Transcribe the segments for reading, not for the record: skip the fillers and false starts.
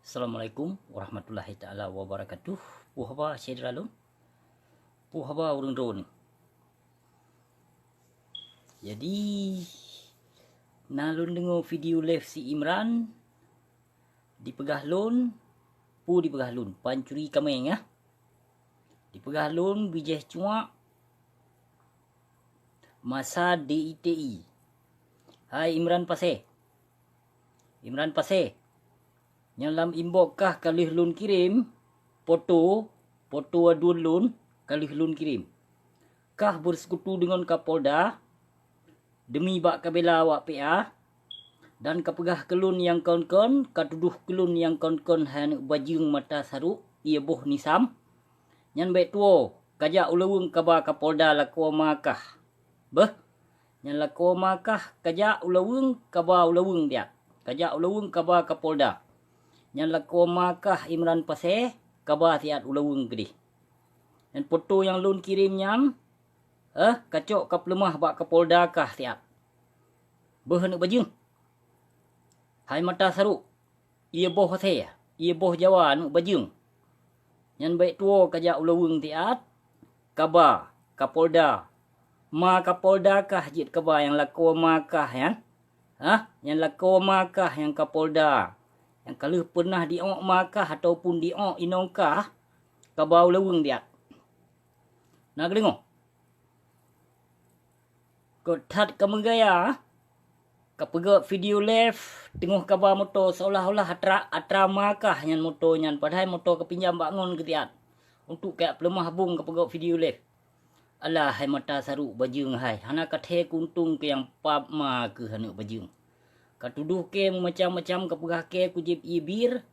Assalamualaikum warahmatullahi taala wabarakatuh. Puhaba syederalun. Puhaba urang drone. Jadi nalun dengar video live si Imran dipegah lun, dipegah lun pancuri kameng ya. Dipegah lun bijeh cuak masa DITI. Hai Imran Pase. Imran Pase. Yang dalam inbox kah kalih lun kirim foto aduan lun kalih lun kirim. Kah bersekutu dengan Kapolda demi bak kabela awak PA dan kapegah kelun yang kon-kon katuduh kelun yang kon-kon han bajing mata saruk ia boh nisam nyan baik tuo kajak ulawung kaba Kapolda lakwa makah. Beh nyan lakwa makah kajak ulawung kaba ulawung dia. Kajak ulawung kaba Kapolda. Yang lakwa makah Imran Pase kaba siat ulawung gede. Dan foto yang lun kirim nyam kacok kap lemah bak Kapolda kah siat. Behenek bajing. Hai mata saruk. Ia boh Pase. Ia boh Jawa nuk bajing. Yang baik tuo kajak ulawung siat kaba Kapolda. Ma Kapolda kah jit kaba yang lakwa makah yan. Yang lakwa makah yang Kapolda. Yang kalau pernah diok makah ataupun diok inongkah kabau leweng dia. Nak dengar? Kotat kamegaya kapega video live tengah kabar motor seolah-olah atra makah nyan motor nyan padahal motor kepinjam bangun ketiat untuk kayak pelemah bung kapega video live. Alah hai mata saruk bajing hai hana kathe kuntung ke yang pap ma ke hana bajing. Katuduh ke macam-macam kapegah ke kujib ibir.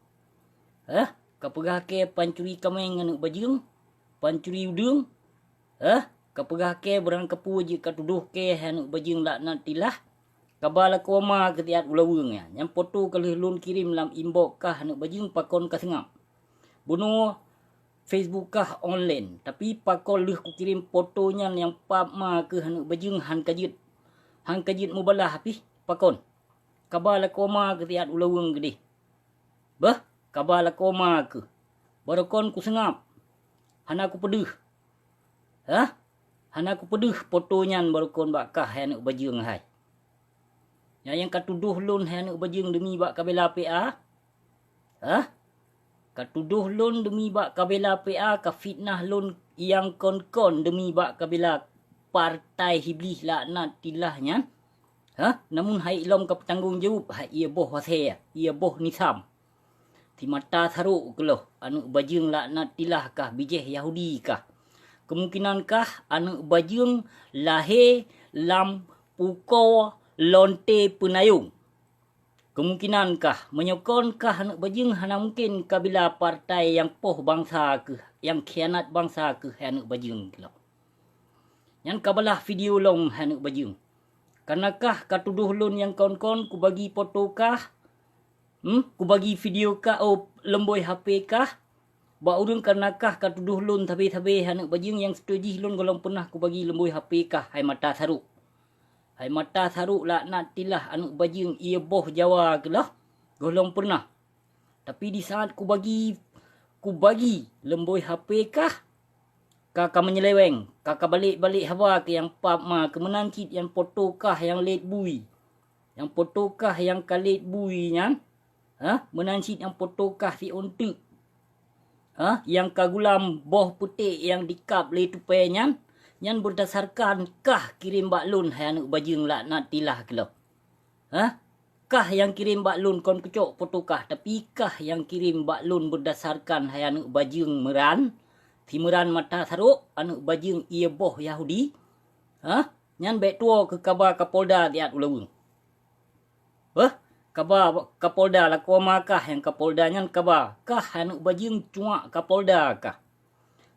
Kapegah ke pancuri kameng anak bajing. Pancuri udung. Kapegah ke berang kepu je katuduh ke anak bajing laknat tilah. Kabala koma ketiat ulawung ya. Yang foto kalih lun kirim dalam inbox kah anak bajing pakon kasengap. Bunuh Facebook kah online. Tapi pakon lih ku kirim fotonya yang pap ma ke anak bajing han kajit. Han kajit mubalah habis pakon. Kabala koma ketiat ulawung gede. Bah, kabala koma ke. Barakon ku sengap. Hana ku pedih. Hana ku pedih fotonya barakon bakah hanak bajing hai. Yang katuduh lun hanak bajing demi bak kabela PA. Katuduh lun demi bak kabela PA ka fitnah lun yang kon-kon demi bak kabela partai hiblis laknat tilahnya. Namun hai ilom ke bertanggungjawab hai ia boh Pase ia boh nisam. Ti mata saruk keloh anu bajing laknat tilah kah bijeh Yahudi kah. Kemungkinan kah anu bajing lahir lam puko lonte penayung. Kemungkinan kah menyokon kah anu bajing hana mungkin kabila partai yang poh bangsa ke yang khianat bangsa ke anu bajing keloh. Yang kabalah video long anu bajing. Karenakah katuduh lun yang kon-kon ku bagi foto kah? Ku bagi video kah? Lemboi HP kah? Ba urang karenakah katuduh lun tabe-tabe hanak bajing yang setuju lun golong pernah ku bagi lemboi HP kah? Hai mata saruk. Hai mata saruk laknat tilah anak bajing ia boh Jawa kelah. Golong pernah. Tapi di saat ku bagi lemboi HP kah? Kakak menyeleweng. Kakak balik-balik hawa ke yang pap ma. Kemenancit yang foto kah yang late bui. Yang foto kah yang kalit bui nyan. Menancit yang foto kah si untuk. Yang kagulam boh putih yang dikap le tupai nyan. Nyan berdasarkan kah kirim baklun hai anak bajing laknat tilah kelo. Kah yang kirim baklun kon kecok foto kah. Tapi kah yang kirim baklun berdasarkan hai anak bajing meran. Timuran mata saruk anak bajing ia boh Yahudi. Nyan baik tuo ke kabar Kapolda tiat ulawung. Kabar Kapolda lakwa makah yang Kapolda nyan kabar. Kah anak bajing cuak Kapolda kah?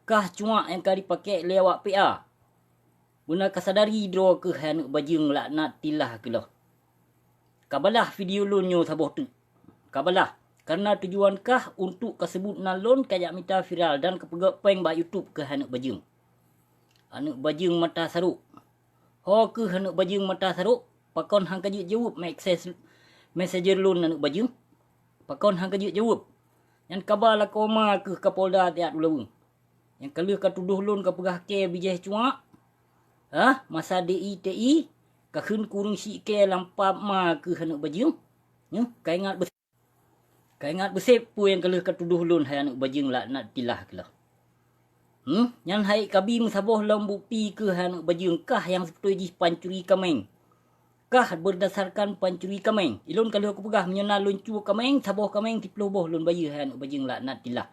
Kah cuak yang kah dipakai lewat PA? Guna kasadari dro ke anak bajing laknat tilah keloh. Kabalah video lunyo saboh tu. Kabalah. Karena tujuankah untuk kesebut nalon kayak minta viral dan kepegak peng ba YouTube ke anak bajing. Anak bajing mata saruk. Ho ke anak bajing mata saruk. Pakon hang kajut jawab messenger lun anak bajing. Pakon hang kajut jawab. Yang kabar lah koma ke Kapolda tiat ulawung. Yang kalih ka tuduh lun ka pegah ke bijeh cuak. Masa DITI ka khun kurung si ke lampap ma ke hanuk bajing. Ya, ka ingat besep pu yang kalih ka tuduh lun hai hanuk bajing laknat tilah kelah. Yang hai kabi musaboh lam bukti ke hanuk bajing kah yang sepetui pancuri kameng. Kah berdasarkan pancuri kameng. Ilun kalih aku pegah menyonal lun cu kameng, saboh kameng tiploh boh lun bayi hai hanuk bajing laknat tilah.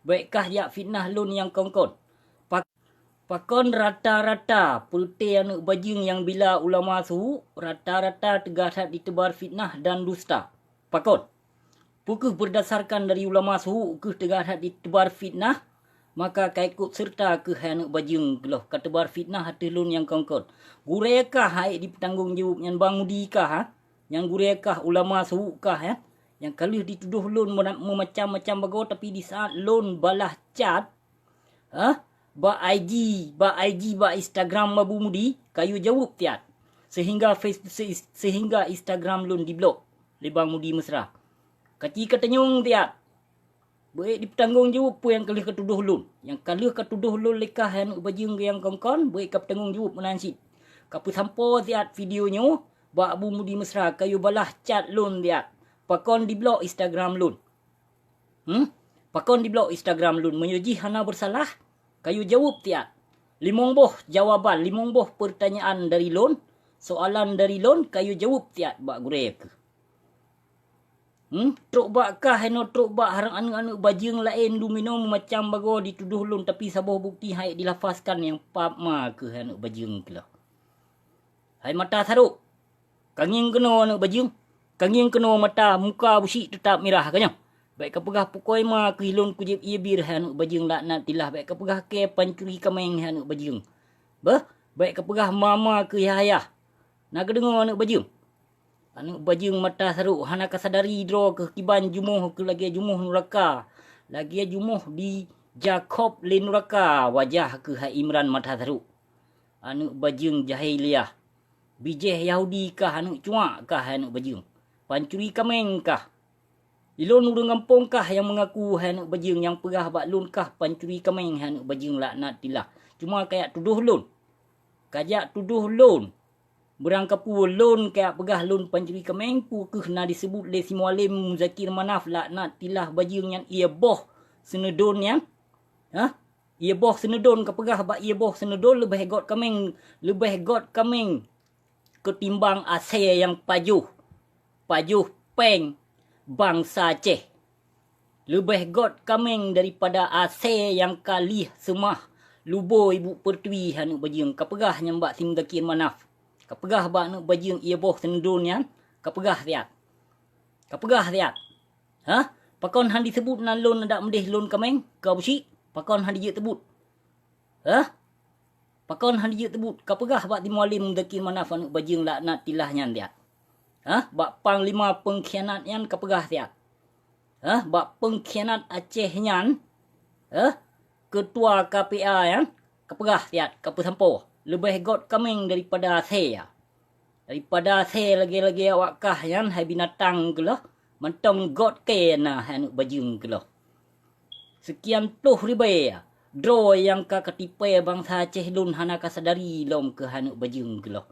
Baikkah ya fitnah lun yang kongkon. Pakon rata-rata pelte anak bajing yang bila ulama suhu, rata-rata tegasat ditebar fitnah dan dusta. Pakon. Pukul berdasarkan dari ulama suhu ke tegasat ditebar fitnah, maka kaikut serta ke anak bajing geloh katebar fitnah hati lun yang kongkon. Gurekah hai di petanggung jawab yang bang mudikah, yang gurekah ulama suhu kah ya? Yang kalih dituduh lun memacam-macam bago tapi di saat lun balah cat, ba IG, ba Instagram Mabu Mudi, kayu jawab tiat. Sehingga Facebook, sehingga Instagram lun diblok. Lebang Mudi mesra. Kati katanyong tiat. Baik di petanggung jawab pun yang kalih ketuduh lun. Yang kalih ketuduh lun lekah yang bajing yang kongkon, baik ke petanggung jawab menansit. Kapu sampo tiat videonya, ba Abu Mudi mesra, kayu balah chat lun tiat. Pakon diblok Instagram lun. Pakon diblok Instagram lun. Menyuji hana bersalah. Kayu jawab tiat. Limong boh jawaban, limong boh pertanyaan dari lon, soalan dari lon, kayu jawab tiat bak gurek. Truk bak kah heno truk bak harang anu-anu bajing lain lumino macam bago dituduh lon tapi saboh bukti hai dilafazkan yang pap ma ke anu bajing kelah. Hai mata saruk. Kanging keno anu bajing. Kanging keno mata muka busi tetap merah kanya. Baik kepegah pukoi ma kehilun kujib ia bir hanuk bajing laknat tilah. Baik kepegah ke pancuri kameng hanuk bajing. Baik kepegah mama ke yahayah. Nak kedengar hanuk bajing. Hanuk bajing mata saruk. Hana kasadari dro ke kiban jumuh ke lagi jumuh nuraka. Lagi jumuh di Jakob le nuraka. Wajah ke Hai Imran mata saruk. Hanuk bajing jahiliyah. Bijeh Yahudi kah hanuk cuak kah hanuk bajing. Pancuri kameng kah. Ilon urang kampung kah yang mengaku hanuk bajing yang perah bak lun kah pancuri kameng hanuk bajing laknat tilah. Cuma kayak tuduh lun. Kajak tuduh lun. Berangkapu lun kayak pegah lun pancuri kameng pu kena disebut le si mualim Muzakir Manaf laknat tilah bajing yang ia boh senedon yang. Ia boh senedon ke pegah bak ia boh senedon lebih got kameng ketimbang Aceh yang pajuh peng bangsa Aceh. Lebih got kameng daripada Aceh yang kalih semah lubo ibu pertui hanuk bajing. Kapegah nyambak si Muzakir Manaf. Kapegah bak hanuk bajing ia boh senedun yang. Kapegah tiat. Pakon han disebut nan lun nak mendeh lun kameng. Kau bersik. Pakon han dijek tebut. Pakon han dijek tebut. Kapegah bak di mualim Muzakir Manaf hanuk bajing laknat tilah nyan tiat. Bak panglima pengkhianat yang kapegah tiat. Bak pengkhianat Aceh nyan. Ketua KPA yang kapegah tiat kapu sampo. Lebih got kameng daripada Aceh ya. Daripada Aceh lagi-lagi awak kah yang hai binatang kelah. Mentong got kena hanuk bajing kelah. Sekian puluh ribu ya. Dro yang ka ketipai bangsa Aceh lun hana kasadari lom ke hanuk bajing kelah.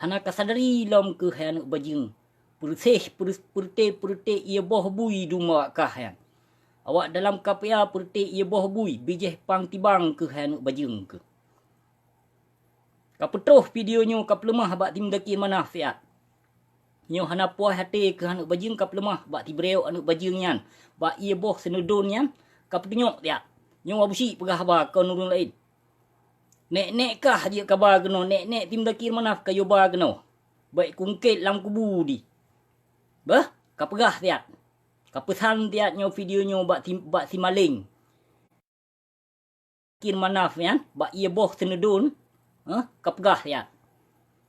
Hana kasadari lom ke hanuk bajing. Purte ia boh bui duma kah yang. Awak dalam KPA purte ia boh bui. Bijeh pang tibang ke hanuk bajing ke. Kapetroh videonya kaplemah bak tim Muzakir Manaf fiat. Nyo hana puas hati ke hanuk bajing kaplemah bak tibreo hanuk bajing nyan. Bak ia boh senedon nyan kapetunyok tiat. Nyo abusi pegah ba kau nurun lain. Nek-nek kah dia kabar kena. Nek-nek tim Muzakir Manaf kayo bar kena. Baik kungkit lam kubu di. Kapegah tiat. Kapesan tiat nyo videonyo bak si maling. Muzakir Manaf yan. Bak ia boh senedon. Kapegah tiat.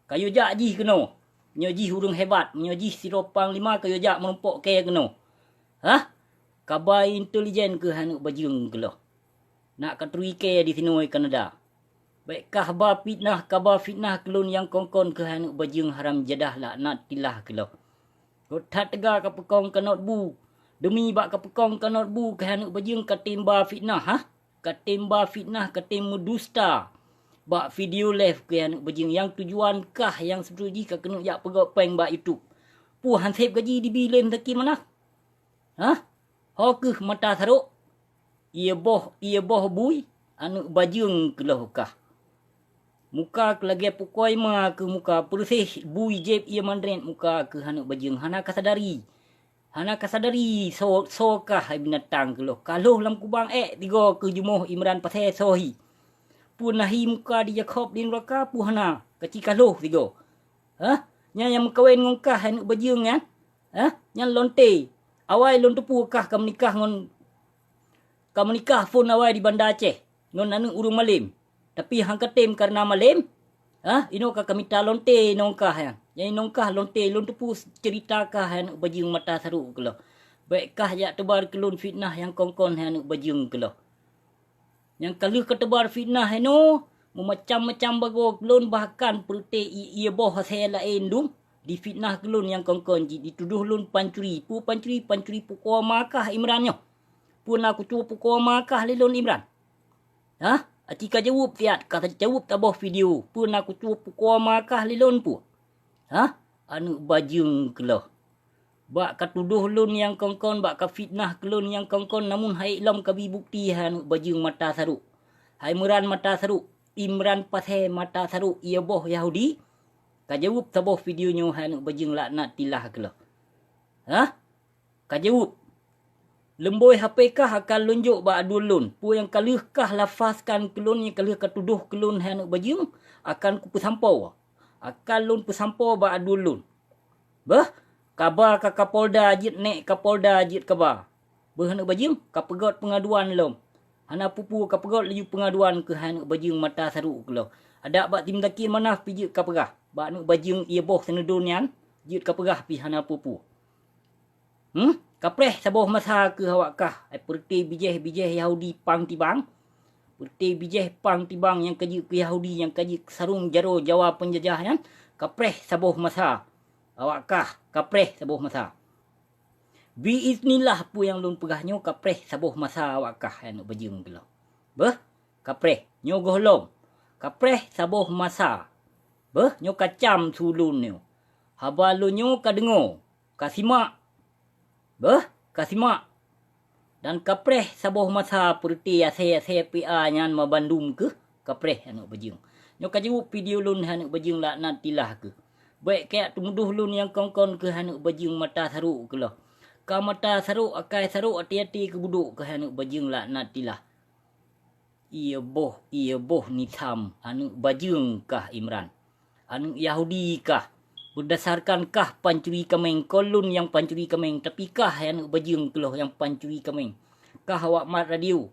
Kayo jak jih kena. Nyo jih hurung hebat. Nyo jih siropang lima kayo jak menumpuk ke kena. Kabar intelijen ke hanuk bajing kelah. Nak katrui ke di sini Kanada. Baik kabar fitnah kelun yang kongkon ke hanuk bajing haram jadah laknat tilah kelah. Kotat tegak kapekong kanot bu. Demi bak kapekong kanot bu ke hanuk bajing katimba fitnah katimba fitnah katimba dusta. Bak video live ke hanuk bajing yang tujuan kah yang setuju ka kena yak pegok peng bak YouTube. Pu hansip gaji dibilin taki mana? Hokeh mata saruk. Ia boh bui anu bajing kelah kah. Muka ke lagi pukoi ma ke muka persih bui jeb ia mandren muka ke hanuk bajing hana kasadari. Hana kasadari so kah binatang kelah. Kalau lam kubang tiga ke jumuh Imran pasai sohi. Pu nahi muka di Jakob din raka pu hana kecil kalau tiga. Yang kawin ngongkah hanuk bajing kan? Yang lonte. Awai lon tepu kah kam nikah ngon kam nikah pun awai di Bandar Aceh. Ngon anu urung malim. Tapi hang ketim karena malim. Ino ka kamita lonte nongkah ya. Yang nongkah lonte lon tepu cerita kah hanuk bajing mata saru kelo. Baik kah ya tebar kelun fitnah yang kongkon hanuk bajing kelo. Yang kalau ketebar fitnah ino macam-macam bago kelun bahkan perute ia boh saya lain dum. Di fitnah kelun yang kongkon dituduh lun pancuri pukul makah Imrannya. Pun aku cuba pukul makah lelun Imran. Atika jawab tiat kata jawab taboh video. Pun aku cuba pukul makah lelun pu. Anu bajing keloh. Bak katuduh lun yang kongkon bak ka fitnah kelun yang kongkon namun hai lam kabi bukti anu bajing mata saru. Hai Imran mata saru. Imran pasai mata saru ia boh Yahudi. Kajawab taboh videonya hanuk bajing laknat tilah kelah. Kajawab. Lemboi HP kah akan lunjuk ba adul lun. Pu yang kalih kah lafazkan kelun yang kalih katuduh kelun hanuk bajing akan ku pesampau. Akan lun pesampau ba adul lun. Kabar ka Kapolda jit nek Kapolda jit kabar. Hanuk bajing kapegot pengaduan lom. Hana pupu kapegot laju pengaduan ke hanuk bajing mata saru kelah. Ada bak tim daki mana pijit kapegah. Bak nuk bajing ia boh senedun yan. Jit kapegah pi hana pupu. Kapreh saboh masa ke awak kah. Perti bijeh Yahudi pang tibang. Perti bijeh pang tibang yang kaji ke Yahudi. Yang kaji sarung jaro Jawa penjajah yan. Kapreh saboh masa. Awak kah. Kapreh saboh masa. Biiznillah pu yang lun pegahnya. Kapreh saboh masa awak kah. Yang nuk bajing kelah. Kapreh. Nyogoh lom. Kapreh saboh masa. Nyo kacam sulun nyo. Habalun nyo kadengo. Kasimak. Kasimak. Dan kapreh saboh masa perti asai PA nyan mabandum ke. Kapreh anak bajing. Nyo kajawab video lun anak bajing laknat tilah ke. Baik kayak tumuduh lun yang kongkon ke anak bajing mata saruk ke lah. Ka mata saruk akai saruk hati-hati ke buduk ke anak bajing laknat tilah. Ia boh nitam anu bajing kah Imran. Anu Yahudi kah. Berdasarkan kah pancuri kameng. Kolun yang pancuri kameng. Tapi kah anu bajing keloh yang pancuri kameng. Kah awak mat radio.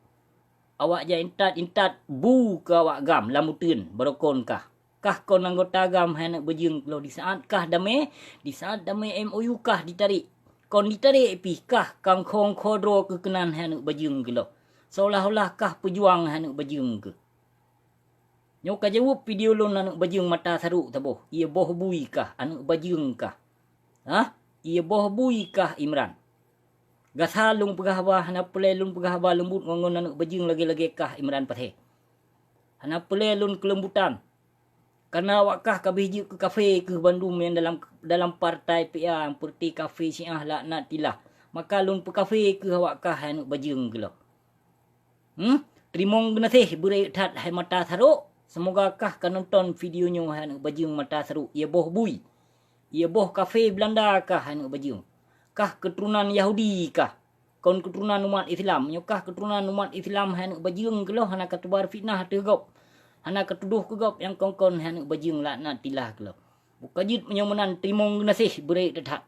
Awak ja intat bu ke awak gam lamutun berokon kah. Kah kon anggota gam anu bajing keloh di saat kah damai. Di saat damai MOU kah ditarik. Kon ditarik pi kah kangkong kodro kekenan anu bajing keloh. Seolah-olah kah pejuang hanuk bajing ke. Nyo ka jawab video lon hanuk bajing mata saruk taboh. Ia boh bui kah hanuk bajing kah. Ia boh bui kah Imran. Gasal lung pegahba hana pelai lun pegahba lembut ngongon hanuk bajing lagi-lagi kah Imran pasai. Hana pelai lun kelembutan. Karena awak kah kabih ke kafe ke Bandung yang dalam partai PA yang perti kafe Syiah laknat tilah. Maka lun pe kafe ke awak kah hanuk bajing ke lah. Terimong genasih berai tat hai mata saruk. Semoga kah kan nonton videonya hai bajing mata saruk. Ia boh bui. Ia boh kafe Belanda kah hai bajing. Kah keturunan Yahudi kah. Kon keturunan umat Islam. Nyokah keturunan umat Islam hai bajing keloh. Hana ketebar fitnah tegop. Hana ketuduh kegop yang kongkon hai bajing laknat tilah keloh. Bukajit menyomenan terimong genasih berai tat.